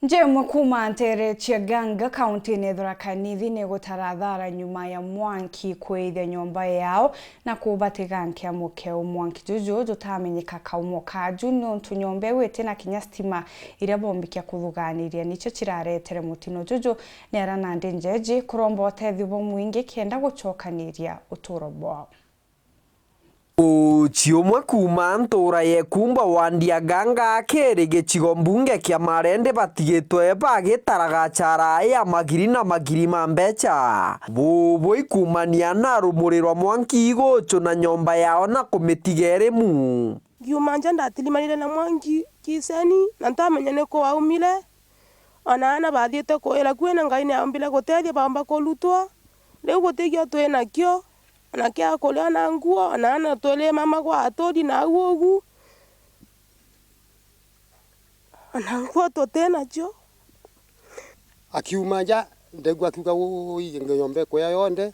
Njemwe kuma ntere Chiaganga kaunti ni Tharaka Nithi ni gutarathara nyuma ya mwanki kwithia nyomba yao na kubatigankia mukeo mwanki juju jutamenyeka kaumo kaju nontu nyomba wete na kinya stima iria bombikia kuthuganiria nicho chiraretere mutino juju ni Aranandi Njeji kuromba uteithio mwingi kenda gucokaniria uturo bwao. Chiomwe kuma ntura yekumba wandiaganga kere gicigo mbunge kia Marende batigitwe bagitaraga cara ya magiri na magiri ma mbeca bobo ikumania na rumuri rwa mwanki igocho na nyomba yao na kumitigere mu Giumanja ndatilimanire na mwanki kiseni na ntamenya niko waumile ona bathiete kuira kwina ngai ni ambile gutethia bamba kulutwa riu gutigio twina kio na kia kulia na nguo na tole mama kwa atodi na uogu na nguo totena jo akiumanja ndegwa kuga uyinge yombe kwa yonde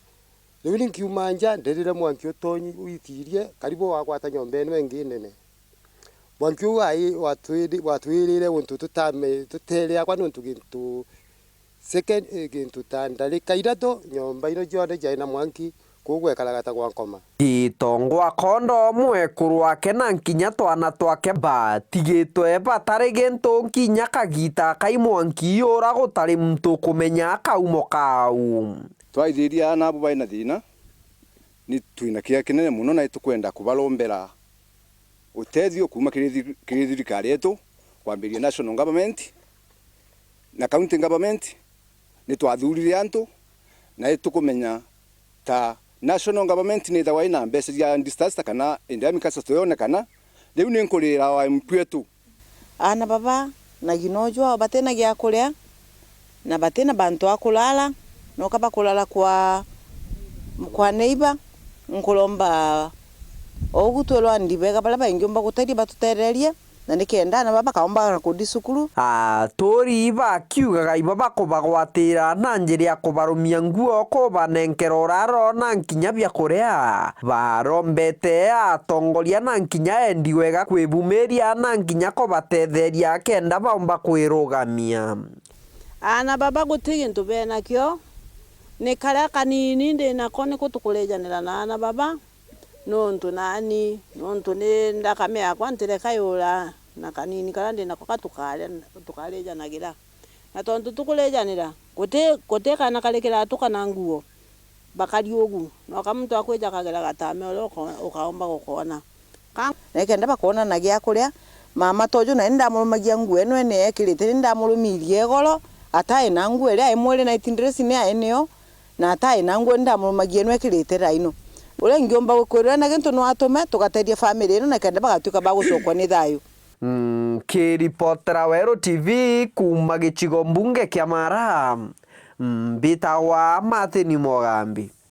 riu ni kiumanja nderire mwanki utonyi uyithirie karibu wakwata nyombe eno ngine mwanki ai watwirire untu tutame tutelia kwa nuntu gintu second gintu tandali kairato nyomba ino jode jaina mwanki kugwekaragata gwa nkoma gitongwa kondo mwekuru wake na nkinya twana twake batigitwe batari gintu nkinya kagita kai mwanki ura gutari muntu kumenya kaumo kau twaithiria na abo baina thina ni twina kia kinene muno na itukwenda kubalombera utethio kuma kiri thirikari yetu kwambiria national government na county government ni twathurire antu na itukumenya ta national government ni dawa ina mbeca ya disaster kana endemic situation kana riu ni nkurira wa mpwetu ana baba na ginojwa batena gya kulia na batena bantu akulala no kaba kulala kwa neighbor nkulomba ogutwelwa ndibega bala bayingomba gutari batutereria na nikenda na baba kaomba kudisukuru tori bakiugaga ibaba kubagwatira na njiri ya kubarumia nguo ko banenkero raro na nkinya bya kurea barombete atongoria na nkinya endi wega kwibumeria na nkinya ko batetheria kenda baomba kwirugamia ana baba gutigi ntubena kyo ni kala kanini ndina kone kutukulejanira na ana baba nontu nani nontu ni ndakame akwa ntire kayula na kanini kala ndina ko tukaleja na tontu tukulejanira kote kana kalekera tukana nguo bakali ogu no kamuntu akweja kagera gatame ukaomba gukona nekenda bakona na gya kuria mama tojo na ndamurumagia nguo eno ene ekirite ndamurumirie goro atae na nguo ria imwele na itindress ni aeneo na atae na nguo ndamurumagia eno ekirite raino ule ngiomba gukwirwa na gintu no atume tugateithia family ino na kenda bagatuika bagucokwa ni thayu kiripotera Wero TV kuma gicigo mbunge kia Mara mbitawa Martin Mugambi.